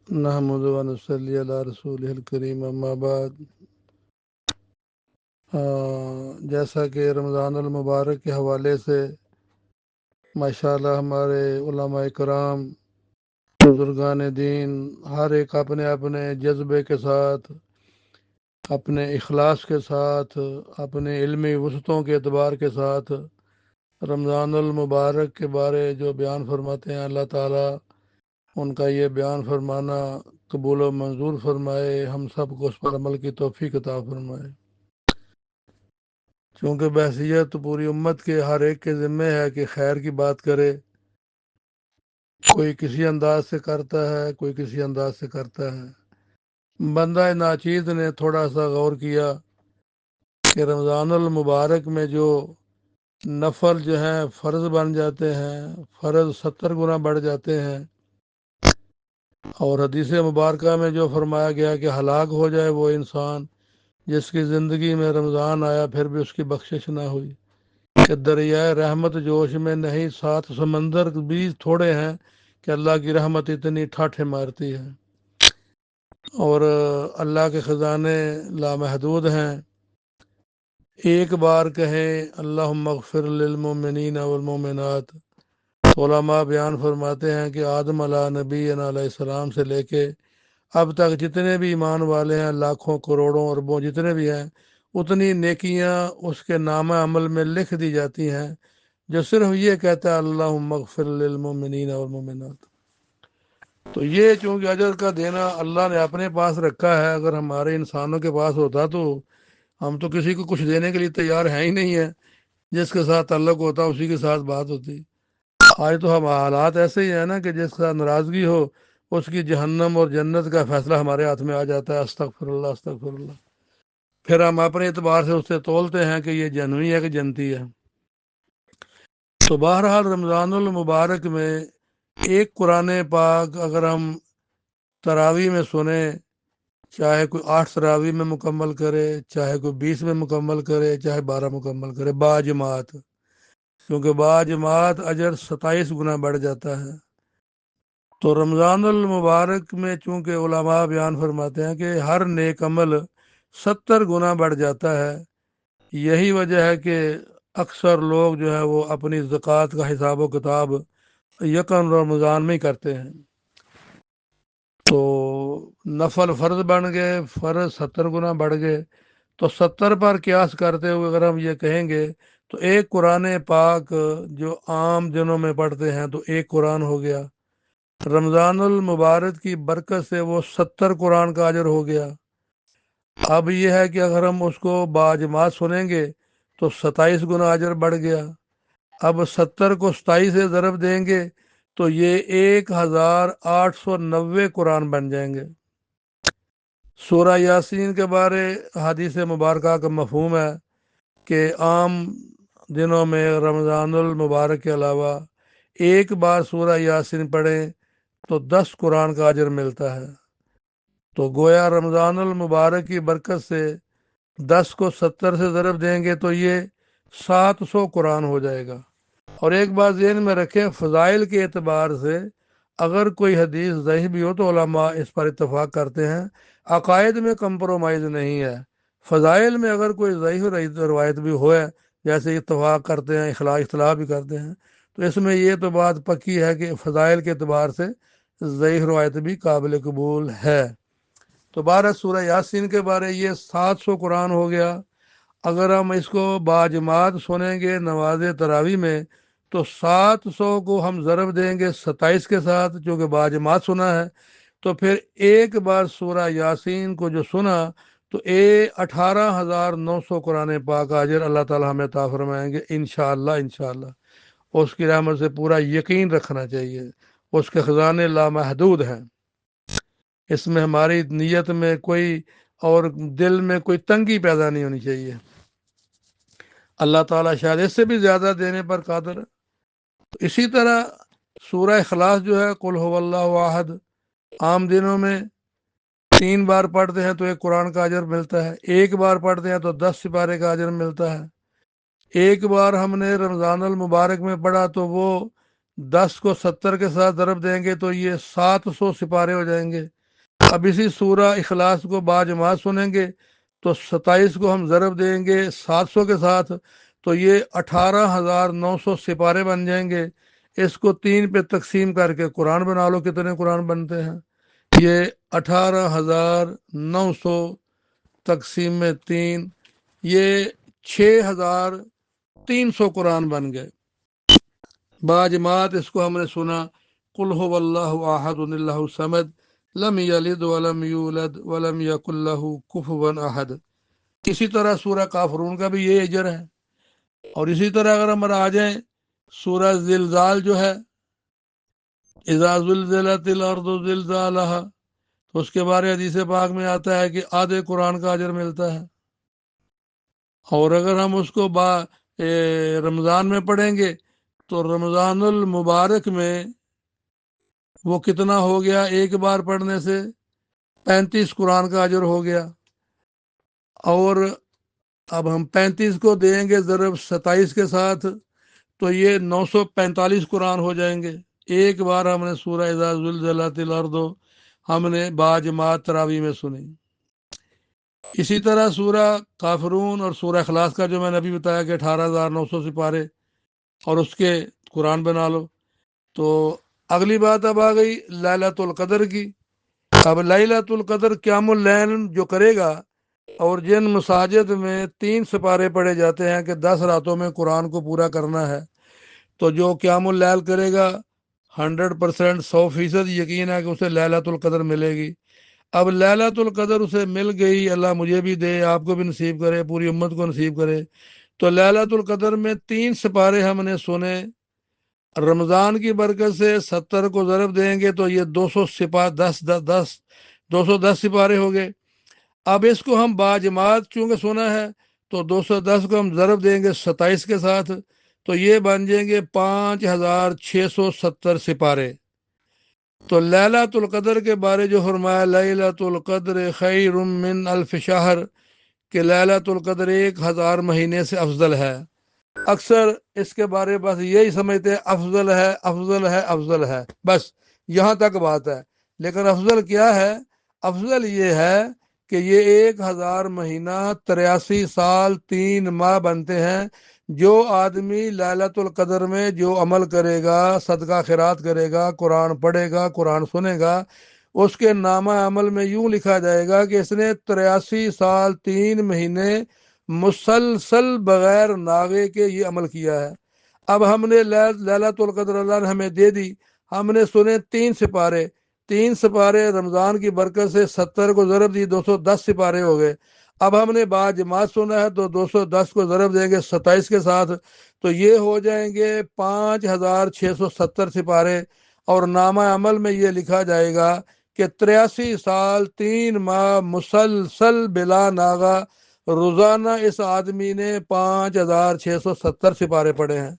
نحمد و نصلی علی رسول الکریم اما بعد۔ جیسا کہ رمضان المبارک کے حوالے سے ماشاءاللہ ہمارے علماء کرام بزرگان دین ہر ایک اپنے اپنے جذبے کے ساتھ، اپنے اخلاص کے ساتھ، اپنے علمی وسعتوں کے اعتبار کے ساتھ رمضان المبارک کے بارے جو بیان فرماتے ہیں، اللہ تعالیٰ ان کا یہ بیان فرمانا قبول و منظور فرمائے، ہم سب کو اس پر عمل کی توفیق عطا فرمائے۔ چونکہ بحثیت پوری امت کے ہر ایک کے ذمہ ہے کہ خیر کی بات کرے، کوئی کسی انداز سے کرتا ہے، کوئی کسی انداز سے کرتا ہے۔ بندہ ناچیز نے تھوڑا سا غور کیا کہ رمضان المبارک میں جو نفل جو ہیں فرض بن جاتے ہیں، فرض 70 گنا بڑھ جاتے ہیں، اور حدیث مبارکہ میں جو فرمایا گیا کہ ہلاک ہو جائے وہ انسان جس کی زندگی میں رمضان آیا پھر بھی اس کی بخشش نہ ہوئی، کہ دریائے رحمت جوش میں نہیں، 7 سمندر بھی تھوڑے ہیں کہ اللہ کی رحمت اتنی ٹھاٹھے مارتی ہے، اور اللہ کے خزانے لامحدود ہیں۔ ایک بار کہیں اللہم اغفر للمؤمنین والمؤمنات، تو علماء بیان فرماتے ہیں کہ آدم علیہ نبی علیہ السلام سے لے کے اب تک جتنے بھی ایمان والے ہیں، لاکھوں کروڑوں اربوں جتنے بھی ہیں، اتنی نیکیاں اس کے نامہ عمل میں لکھ دی جاتی ہیں جو صرف یہ کہتا ہے اللہم اغفر للمؤمنین والمؤمنات۔ تو یہ چونکہ اجر کا دینا اللہ نے اپنے پاس رکھا ہے، اگر ہمارے انسانوں کے پاس ہوتا تو ہم تو کسی کو کچھ دینے کے لیے تیار ہیں ہی نہیں ہے، جس کے ساتھ تعلق ہوتا اسی کے ساتھ بات ہوتی۔ آج تو ہم حالات ایسے ہی ہیں نا کہ جس کے ساتھ ناراضگی ہو اس کی جہنم اور جنت کا فیصلہ ہمارے ہاتھ میں آ جاتا ہے، استغفر اللہ استغفر اللہ۔ پھر ہم اپنے اعتبار سے اسے تولتے ہیں کہ یہ جنوی ہے کہ جنتی ہے۔ تو بہرحال رمضان المبارک میں ایک قرآن پاک اگر ہم تراویح میں سنیں، چاہے کوئی 8 تراویح میں مکمل کرے، چاہے کوئی 20 میں مکمل کرے، چاہے 12 مکمل کرے، باجماعت، کیونکہ باجماعت اجر 27 گنا بڑھ جاتا ہے۔ تو رمضان المبارک میں چونکہ علماء بیان فرماتے ہیں کہ ہر نیک عمل 70 گنا بڑھ جاتا ہے، یہی وجہ ہے کہ اکثر لوگ جو ہے وہ اپنی زکوٰۃ کا حساب و کتاب یکم رمضان میں ہی کرتے ہیں۔ تو نفل فرض بن گئے، فرض 70 گنا بڑھ گئے، تو 70 پر قیاس کرتے ہوئے اگر ہم یہ کہیں گے تو ایک قرآن پاک جو عام دنوں میں پڑھتے ہیں تو ایک قرآن ہو گیا، رمضان المبارک کی برکت سے وہ 70 قرآن کا اجر ہو گیا۔ اب یہ ہے کہ اگر ہم اس کو باجماعت سنیں گے تو 27 گنا اجر بڑھ گیا۔ اب 70 کو 27 سے ضرب دیں گے تو یہ 1890 قرآن بن جائیں گے۔ سورہ یاسین کے بارے حدیث مبارکہ کا مفہوم ہے کہ عام دنوں میں رمضان المبارک کے علاوہ ایک بار سورہ یاسین پڑھیں تو 10 قرآن کا اجر ملتا ہے۔ تو گویا رمضان المبارک کی برکت سے 10 کو 70 سے ضرب دیں گے تو یہ 700 قرآن ہو جائے گا۔ اور ایک بات ذہن میں رکھیں، فضائل کے اعتبار سے اگر کوئی حدیث ضعیف بھی ہو تو علماء اس پر اتفاق کرتے ہیں، عقائد میں کمپرومائز نہیں ہے۔ فضائل میں اگر کوئی ضعیف روایت بھی ہوئے، جیسے اتفاق کرتے ہیں، اختلاف بھی کرتے ہیں، تو اس میں یہ تو بات پکی ہے کہ فضائل کے اعتبار سے ضعیف روایت بھی قابل قبول ہے۔ تو 12 سورہ یاسین کے بارے یہ 700 قرآن ہو گیا۔ اگر ہم اس کو باجماعت سنیں گے نماز تراویح میں تو 700 کو ہم ضرب دیں گے 27 کے ساتھ، چونکہ باجماعت سنا ہے، تو پھر ایک بار سورہ یاسین کو جو سنا تو 18,900 قرآن پاک اجر اللہ تعالیٰ ہمیں عطا فرمائیں گے انشاءاللہ۔ انشاءاللہ اس کی رحمت سے پورا یقین رکھنا چاہیے، اس کے خزانے لامحدود ہیں، اس میں ہماری نیت میں کوئی اور دل میں کوئی تنگی پیدا نہیں ہونی چاہیے۔ اللہ تعالیٰ شاید اس سے بھی زیادہ دینے پر قادر ہے۔ تو اسی طرح سورہ اخلاص جو ہے قل هو اللہ احد، عام دنوں میں 3 بار پڑھتے ہیں تو ایک قرآن کا اجر ملتا ہے، ایک بار پڑھتے ہیں تو 10 سپارے کا اجر ملتا ہے۔ ایک بار ہم نے رمضان المبارک میں پڑھا تو وہ 10 کو 70 کے ساتھ ضرب دیں گے تو یہ 700 سپارے ہو جائیں گے۔ اب اسی سورہ اخلاص کو باجماعت سنیں گے تو 27 کو ہم ضرب دیں گے 700 کے ساتھ تو یہ 18,900 سپارے بن جائیں گے۔ اس کو 3 پہ تقسیم کر کے قرآن بنا لو، کتنے قرآن بنتے ہیں؟ یہ 18,900 تقسیم میں 3، یہ 6,300 قرآن بن گئے باجماعت۔ اس کو ہم نے سنا قل هو اللہ احد اللہ الصمد لم یلد ولم یولد ولم یکن لہ کفوا احد۔ اسی طرح سورہ کافرون کا بھی یہ اجر ہے۔ اور اسی طرح اگر ہم آ جائیں سورہ زلزال جو ہے اذا زلزلت الارض زلزالها، تو اس کے بارے حدیث پاک میں آتا ہے کہ آدھے قرآن کا اجر ملتا ہے۔ اور اگر ہم اس کو رمضان میں پڑھیں گے تو رمضان المبارک میں وہ کتنا ہو گیا؟ ایک بار پڑھنے سے 35 قرآن کا اجر ہو گیا۔ اور اب ہم 35 کو دیں گے ضرب 27 کے ساتھ تو یہ 945 قرآن ہو جائیں گے۔ ایک بار ہم نے سورہ اذا زلزلت الارض ہم نے باجماعت تراویح میں سنی۔ اسی طرح سورہ کافرون اور سورہ اخلاص کا جو میں نے ابھی بتایا کہ 18,900 سپارے اور اس کے قرآن بنا لو۔ تو اگلی بات اب آ گئی لیلۃ القدر کی۔ اب لیلۃ القدر قیام اللیل جو کرے گا اور جن مساجد میں 3 سپارے پڑھے جاتے ہیں کہ 10 راتوں میں قرآن کو پورا کرنا ہے، تو جو قیام اللیل کرے گا 100% 100% یقین ہے کہ اسے لیلۃ القدر ملے گی۔ اب لیلۃ القدر اسے مل گئی، اللہ مجھے بھی دے، آپ کو بھی نصیب کرے، پوری امت کو نصیب کرے۔ تو لیلۃ القدر میں 3 سپارے ہم نے سنے، رمضان کی برکت سے 70 کو ضرب دیں گے تو یہ 210 سپارے ہو گئے۔ اب اس کو ہم باجماعت چونکہ سنا ہے تو 210 کو ہم ضرب دیں گے 27 کے ساتھ تو یہ بن جائیں گے 5,670 سپارے۔ تو لیلۃ القدر کے بارے جو فرمایا لیلۃ القدر خیر من الف شہر کہ لیلۃ القدر 1,000 مہینے سے افضل ہے۔ اکثر اس کے بارے بس یہی سمجھتے ہیں افضل ہے افضل ہے افضل ہے، بس یہاں تک بات ہے۔ لیکن افضل کیا ہے؟ افضل یہ ہے کہ یہ 1,000 مہینہ 83 سال 3 ماہ بنتے ہیں۔ جو آدمی لیلۃ القدر میں جو عمل کرے گا، صدقہ خیرات کرے گا، قرآن پڑھے گا، قرآن سنے گا، اس کے نامہ عمل میں یوں لکھا جائے گا کہ اس نے 83 سال 3 مہینے مسلسل بغیر ناغے کے یہ عمل کیا ہے۔ اب ہم نے لیلۃ القدر اللہ نے ہمیں دے دی، ہم نے سنے 3 سپارے، 3 سپارے رمضان کی برکت سے 70 کو ضرب دی 210 سپارے ہو گئے۔ اب ہم نے باجماعت سنا ہے تو 210 کو ضرب دیں گے 27 کے ساتھ تو یہ ہو جائیں گے 5,670 سپارے، اور نامہ عمل میں یہ لکھا جائے گا کہ 83 سال 3 ماہ مسلسل بلا ناغا روزانہ اس آدمی نے 5,670 سپارے پڑھے ہیں۔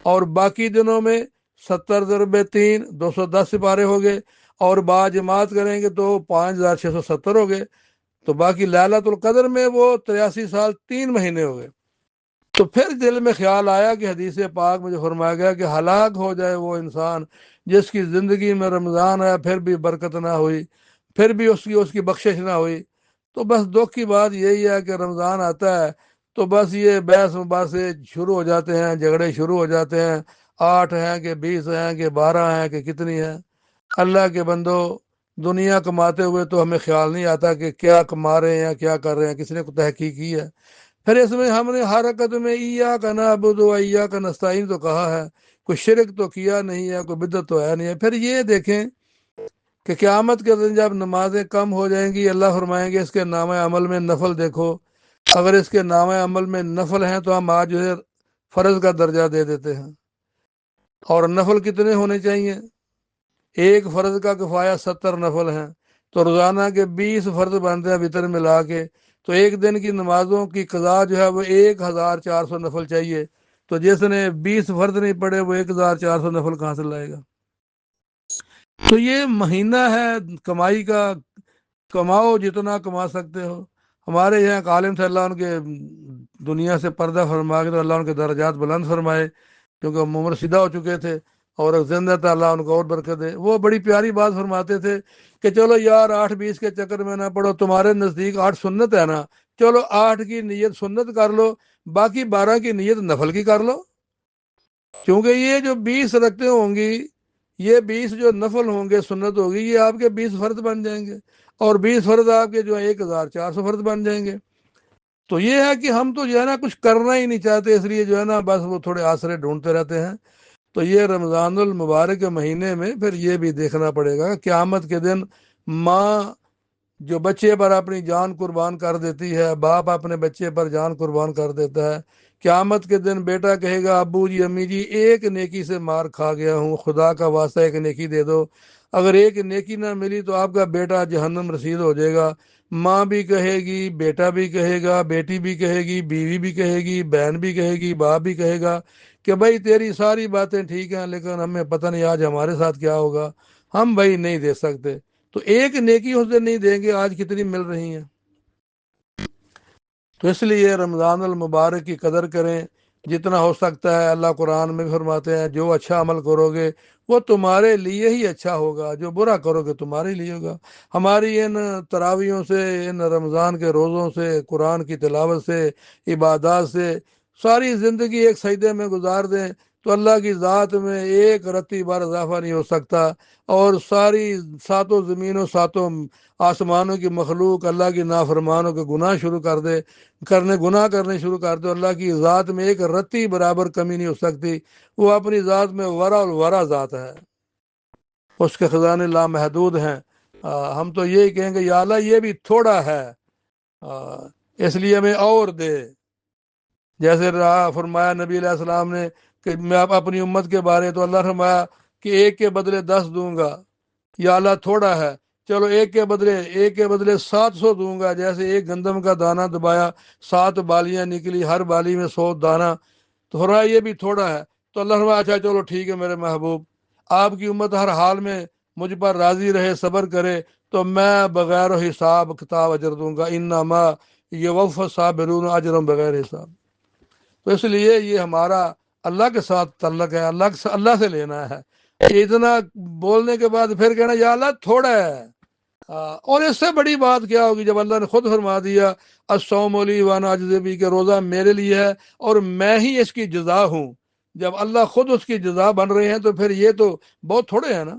اور باقی دنوں میں 70 ضرب 3 210 سپارے ہو گئے، اور باجماعت کریں گے تو 5,670 ہو گئے۔ تو باقی لیلۃ القدر میں وہ 83 سال 3 مہینے ہو گئے۔ تو پھر دل میں خیال آیا کہ حدیث پاک میں جو فرمایا گیا کہ ہلاک ہو جائے وہ انسان جس کی زندگی میں رمضان آیا پھر بھی برکت نہ ہوئی، پھر بھی اس کی بخشش نہ ہوئی۔ تو بس دکھ کی بات یہی ہے کہ رمضان آتا ہے تو بس یہ بحث مباحثے شروع ہو جاتے ہیں، جھگڑے شروع ہو جاتے ہیں، 8 ہیں کہ 20 ہیں کہ 12 ہیں کہ کتنی ہیں۔ اللہ کے بندو، دنیا کماتے ہوئے تو ہمیں خیال نہیں آتا کہ کیا کما رہے ہیں، کیا کر رہے ہیں، کس نے تحقیق کی ہے۔ پھر اس میں ہم نے ہر حرکت میں ایاک نعبد و ایاک نستعین تو کہا ہے، کوئی شرک تو کیا نہیں ہے، کوئی بدعت تو ہے نہیں ہے۔ پھر یہ دیکھیں کہ قیامت کے دن جب نمازیں کم ہو جائیں گی، اللہ فرمائیں گے اس کے نامہ عمل میں نفل دیکھو، اگر اس کے نامہ عمل میں نفل ہیں تو ہم آج جو ہے فرض کا درجہ دے دیتے ہیں۔ اور نفل کتنے ہونے چاہیے؟ ایک فرض کا کفایہ 70 نفل ہیں، تو روزانہ کے 20 فرض بنتے ہیں وتر ملا کے، تو ایک دن کی نمازوں کی قضا جو ہے وہ 1,400 نفل چاہیے۔ تو جس نے 20 فرض نہیں پڑھے وہ 1,400 نفل کہاں سے لائے گا؟ تو یہ مہینہ ہے کمائی کا، کماؤ جتنا کما سکتے ہو۔ ہمارے یہاں ایک عالم تھے، اللہ ان کے دنیا سے پردہ فرما کے تو اللہ ان کے درجات بلند فرمائے، کیونکہ وہ عمر سیدھا ہو چکے تھے۔ اور زندہ اللہ ان کو اور برکت دے۔ وہ بڑی پیاری بات فرماتے تھے کہ چلو یار 8-20 کے چکر میں نہ پڑو، تمہارے نزدیک 8 سنت ہے نا، چلو 8 کی نیت سنت کر لو، باقی 12 کی نیت نفل کی کر لو، کیونکہ یہ جو 20 رکھتے ہوں گی، یہ 20 جو نفل ہوں گے، سنت ہوگی، یہ آپ کے 20 فرض بن جائیں گے، اور 20 فرض آپ کے جو 1400 فرض بن جائیں گے۔ تو یہ ہے کہ ہم تو جو ہے نا کچھ کرنا ہی نہیں چاہتے، اس لیے جو ہے نا بس وہ تھوڑے آسرے ڈھونڈتے رہتے ہیں۔ تو یہ رمضان المبارک کے مہینے میں پھر یہ بھی دیکھنا پڑے گا، قیامت کے دن ماں جو بچے پر اپنی جان قربان کر دیتی ہے، باپ اپنے بچے پر جان قربان کر دیتا ہے، قیامت کے دن بیٹا کہے گا ابو جی امی جی ایک نیکی سے مار کھا گیا ہوں، خدا کا واسطہ ایک نیکی دے دو۔ اگر ایک نیکی نہ ملی تو آپ کا بیٹا جہنم رسید ہو جائے گا۔ ماں بھی کہے گی، بیٹا بھی کہے گا، بیٹی بھی کہے گی، بیوی بھی کہے گی، بہن بھی کہے گی، باپ بھی کہے گا کہ بھائی تیری ساری باتیں ٹھیک ہیں، لیکن ہمیں پتہ نہیں آج ہمارے ساتھ کیا ہوگا، ہم بھائی نہیں دے سکتے۔ تو ایک نیکی اس دن نہیں دیں گے، آج کتنی مل رہی ہیں۔ تو اس لیے رمضان المبارک کی قدر کریں جتنا ہو سکتا ہے۔ اللہ قرآن میں فرماتے ہیں جو اچھا عمل کرو گے وہ تمہارے لیے ہی اچھا ہوگا، جو برا کرو گے تمہارے لیے ہوگا۔ ہماری ان تراویحوں سے، ان رمضان کے روزوں سے، قرآن کی تلاوت سے، عبادات سے ساری زندگی ایک سجدے میں گزار دیں تو اللہ کی ذات میں ایک رتی بار اضافہ نہیں ہو سکتا، اور ساری ساتوں زمینوں، ساتوں آسمانوں کی مخلوق اللہ کی نافرمانوں کے گناہ گناہ کرنے شروع کر دے، اللہ کی ذات میں ایک رتی برابر کمی نہیں ہو سکتی۔ وہ اپنی ذات میں ورا الورا ذات ہے، اس کے خزانے لامحدود ہیں۔ ہم تو یہی کہیں گے یا اللہ یہ بھی تھوڑا ہے، اس لیے ہمیں اور دے۔ جیسے فرمایا نبی علیہ السلام نے کہ میں اپنی امت کے بارے، تو اللہ فرمایا کہ ایک کے بدلے 10 دوں گا، یا اللہ تھوڑا ہے، چلو ایک کے بدلے 700 دوں گا۔ جیسے ایک گندم کا دانہ دبایا، 7 بالیاں نکلی، ہر بالی میں 100 دانہ، تو فرمایا یہ بھی تھوڑا ہے۔ تو اللہ فرمایا اچھا چلو ٹھیک ہے میرے محبوب، آپ کی امت ہر حال میں مجھ پر راضی رہے، صبر کرے، تو میں بغیر حساب کتاب اجر دوں گا، انما یوفی الصابرون اجرهم بغیر حساب۔ تو اس لیے یہ ہمارا اللہ کے ساتھ تعلق ہے، اللہ سے لینا ہے۔ اتنا بولنے کے بعد پھر کہنا یا اللہ تھوڑا ہے، اور اس سے بڑی بات کیا ہوگی جب اللہ نے خود فرما دیا الصوم لی وانا اجزی بہ، کہ روزہ میرے لیے ہے اور میں ہی اس کی جزا ہوں۔ جب اللہ خود اس کی جزا بن رہے ہیں تو پھر یہ تو بہت تھوڑے ہیں نا۔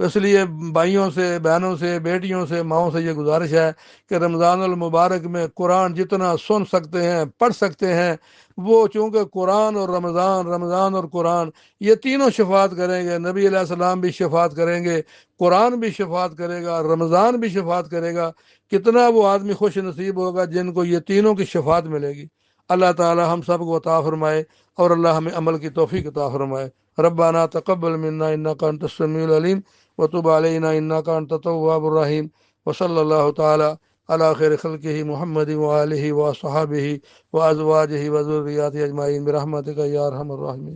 تو اس لیے بھائیوں سے، بہنوں سے، بیٹیوں سے، ماؤں سے یہ گزارش ہے کہ رمضان المبارک میں قرآن جتنا سن سکتے ہیں، پڑھ سکتے ہیں، وہ چونکہ قرآن اور رمضان اور قرآن یہ تینوں شفاعت کریں گے۔ نبی علیہ السلام بھی شفاعت کریں گے، قرآن بھی شفاعت کرے گا، رمضان بھی شفاعت کرے گا۔ کتنا وہ آدمی خوش نصیب ہوگا جن کو یہ تینوں کی شفاعت ملے گی۔ اللہ تعالی ہم سب کو عطا فرمائے، اور اللہ ہمیں عمل کی توفیق عطا فرمائے۔ ربنا تقبل منا انک انت السمیع العلیم وتب علینا انک انت التواب الرحیم، وصلی اللہ تعالی علی خیر خلقہ محمد وآلہ وصحبہ وازواجہ وذریاتہ اجمعین برحمتک یا ارحم الراحمین۔